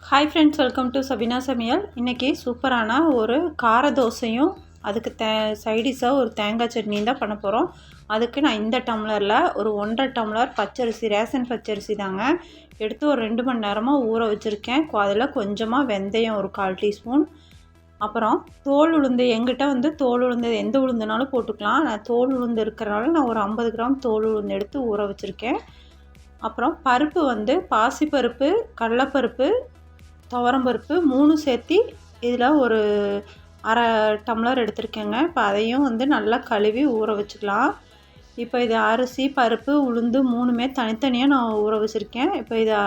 Hi friends, welcome to Sabina சமையல். இன்றைக்கி சூப்பரான ஒரு கார தோசையும் அதுக்கு சைடிஷாக ஒரு தேங்காய் சட்னியும் தான் பண்ண போகிறோம். அதுக்கு நான் இந்த டம்ளரில் ஒரு 1.5 டம்ளர் பச்சரிசி, ரேஷன் பச்சரிசி தாங்க எடுத்து ஒரு 2 மணி நேரமாக ஊற வச்சுருக்கேன். அதில் கொஞ்சமாக வெந்தயம் ஒரு 1/4 டீஸ்பூன், அப்புறம் தோல் உளுந்து, எங்கிட்ட தோல் உளுந்து எந்த உளுந்துனாலும் போட்டுக்கலாம். நான் தோல் உளுந்து இருக்கிறனால நான் ஒரு 50 கிராம் தோல் உளுந்து எடுத்து ஊற வச்சுருக்கேன். அப்புறம் பருப்பு பாசிப்பருப்பு, கடலைப்பருப்பு, துவரம்பருப்பு 3 சேர்த்து இதில் ஒரு 1/2 டம்ளர் எடுத்திருக்கேங்க. இப்போ அதையும் நல்லா கழுவி ஊற வச்சுக்கலாம். இப்போ இது அரிசி, பருப்பு, உளுந்து 3மே தனித்தனியாக நான் ஊற வச்சுருக்கேன். இப்போ இதை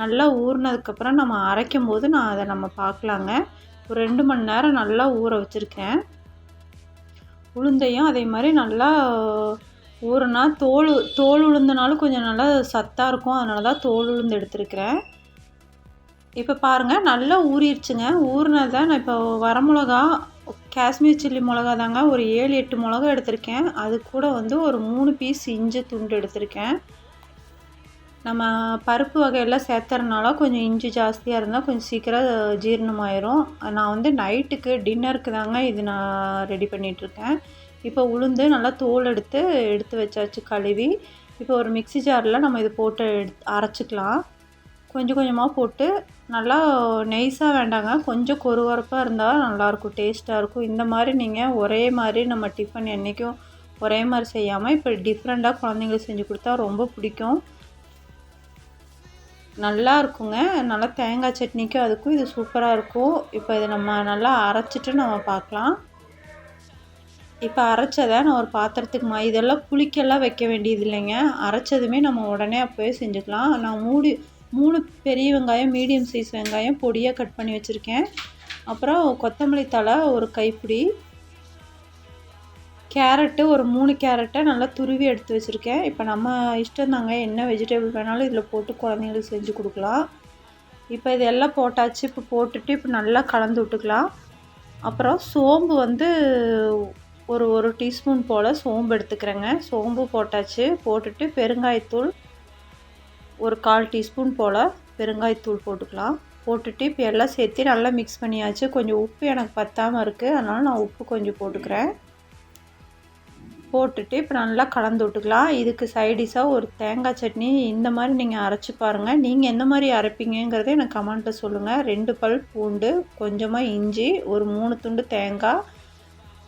நல்லா ஊறினதுக்கப்புறம் நம்ம அரைக்கும் போது அதை நம்ம பார்க்கலாங்க. ஒரு 2 மணி நேரம் நல்லா ஊற வச்சுருக்கேன். உளுந்தையும் அதே மாதிரி நல்லா ஊறினா தோல் உளுந்துனாலும் கொஞ்சம் நல்லா சத்தாக இருக்கும். அதனால தான் தோல் உளுந்து எடுத்துருக்கிறேன். இப்போ பாருங்கள், நல்லா ஊறிடுச்சுங்க. ஊறினதை நான் இப்போ வரமிளகா, காஷ்மீர் சில்லி மிளகா தாங்க ஒரு 7-8 மிளகா எடுத்திருக்கேன். அது கூட ஒரு 3 பீஸ் இஞ்சி துண்டு எடுத்திருக்கேன். நம்ம பருப்பு வகையெல்லாம் சேர்த்துறதுனால கொஞ்சம் இஞ்சி ஜாஸ்தியாக இருந்தால் கொஞ்சம் சீக்கிரம் ஜீரணமாயிரும். நான் நைட்டுக்கு டின்னருக்கு தாங்க இது நான் ரெடி பண்ணிகிட்ருக்கேன். இப்போ உளுந்து நல்லா தோல் எடுத்து வச்சாச்சு கழுவி. இப்போ ஒரு மிக்ஸி ஜாரில் நம்ம இது போட்டு அரைச்சிக்கலாம். கொஞ்சம் கொஞ்சமாக போட்டு நல்லா நெய்ஸாக வேண்டாங்க, கொஞ்சம் கொருவரப்பாக இருந்தால் நல்லாயிருக்கும், டேஸ்ட்டாக இருக்கும். இந்த மாதிரி நீங்கள் ஒரே மாதிரி நம்ம டிஃபன் என்றைக்கும் ஒரே மாதிரி செய்யாமல் இப்போ டிஃப்ரெண்ட்டாக குழந்தைங்களுக்கு செஞ்சு கொடுத்தா ரொம்ப பிடிக்கும், நல்லா இருக்குங்க. நல்லா தேங்காய் சட்னிக்கும் அதுக்கும் இது சூப்பராக இருக்கும். இப்போ இதை நம்ம நல்லா அரைச்சிட்டு நம்ம பார்க்கலாம். இப்போ அரைச்சதை நான் ஒரு பாத்திரத்துக்கு இதெல்லாம் புளிக்கெல்லாம் வைக்க வேண்டியது இல்லைங்க. அரைச்சதுமே நம்ம உடனே அப்போவே செஞ்சுக்கலாம். நான் 3 பெரிய வெங்காயம், மீடியம் சைஸ் வெங்காயம் பொடியாக கட் பண்ணி வச்சுருக்கேன். அப்புறம் கொத்தமல்லி தழை ஒரு கைப்பிடி, கேரட்டு ஒரு 3 கேரட்டை நல்லா துருவி எடுத்து வச்சுருக்கேன். இப்போ நம்ம இஷ்டம் தாங்க, என்ன வெஜிடபிள் வேணாலும் இதில் போட்டு குழந்தைங்களுக்கு செஞ்சு கொடுக்கலாம். இப்போ இதெல்லாம் போட்டாச்சு. இப்போ போட்டுட்டு இப்போ நல்லா கலந்து விட்டுக்கலாம். அப்புறம் சோம்பு ஒரு டீஸ்பூன் போல் சோம்பு எடுத்துக்கிறேங்க. சோம்பு போட்டாச்சு. போட்டுட்டு பெருங்காயத்தூள் ஒரு 1/4 டீஸ்பூன் போல் பெருங்காயத்தூள் போட்டுக்கலாம். போட்டுட்டு இப்போ எல்லாம் சேர்த்து நல்லா மிக்ஸ் பண்ணியாச்சு. கொஞ்சம் உப்பு எனக்கு பத்தாமல் இருக்குது, அதனால் நான் உப்பு கொஞ்சம் போட்டுக்கிறேன். போட்டுட்டு இப்போ நல்லா கலந்து விட்டுக்கலாம். இதுக்கு சைடிஷாக ஒரு தேங்காய் சட்னி இந்த மாதிரி நீங்கள் அரைச்சி பாருங்கள். நீங்கள் எந்த மாதிரி அரைப்பீங்கிறத எனக்கு கமெண்ட்டில் சொல்லுங்கள். 2 பல் பூண்டு, கொஞ்சமாக இஞ்சி, ஒரு 3 துண்டு தேங்காய்,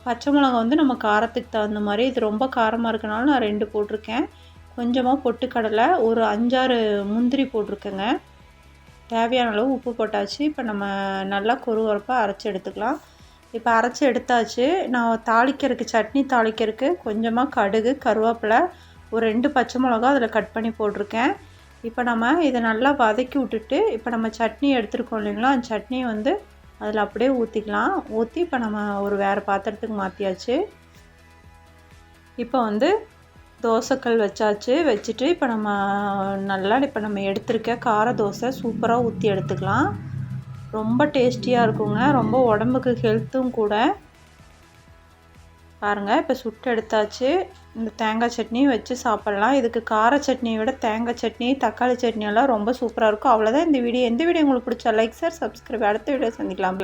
பச்சை மிளகா நம்ம காரத்துக்கு தகுந்த மாதிரி. இது ரொம்ப காரமாக இருக்கனால நான் 2 போட்டிருக்கேன். கொஞ்சமாக பொட்டுக்கடலை, ஒரு 5-6 முந்திரி போட்டிருக்கேங்க. தேவையான அளவு உப்பு போட்டாச்சு. இப்போ நம்ம நல்லா கொருவரப்பாக அரைச்சி எடுத்துக்கலாம். இப்போ அரைச்சி எடுத்தாச்சு. நான் சட்னி தாளிக்கிறதுக்கு கொஞ்சமாக கடுகு, கருவேப்பிலை, ஒரு 2 பச்சை மிளகா அதில் கட் பண்ணி போட்டிருக்கேன். இப்போ நம்ம இதை நல்லா வதக்கி விட்டுட்டு இப்போ நம்ம சட்னி எடுத்துருக்கோம் இல்லைங்களா, அந்த சட்னியை அதில் அப்படியே ஊற்றிக்கலாம். ஊற்றி இப்போ நம்ம ஒரு வேறு பாத்திரத்துக்கு மாற்றியாச்சு. இப்போ தோசைக்கல் வச்சாச்சு. வச்சுட்டு இப்போ நம்ம எடுத்துருக்க கார தோசை சூப்பராக ஊற்றி எடுத்துக்கலாம். ரொம்ப டேஸ்டியாக இருக்குங்க, ரொம்ப உடம்புக்கு ஹெல்த்தும் கூட. பாருங்கள், இப்போ சுட்டு எடுத்தாச்சு. இந்த தேங்காய் சட்னி வச்சு சாப்பிட்லாம். இதுக்கு கார சட்னியை விட தேங்காய் சட்னி, தக்காளி சட்னி எல்லாம் ரொம்ப சூப்பராக இருக்கும். அவ்வளோதான் இந்த வீடியோ. எந்த வீடியோ உங்களுக்கு பிடிச்சா லைக், ஷேர், சப்ஸ்கிரைப். அடுத்த வீடியோ சந்திக்கலாம்.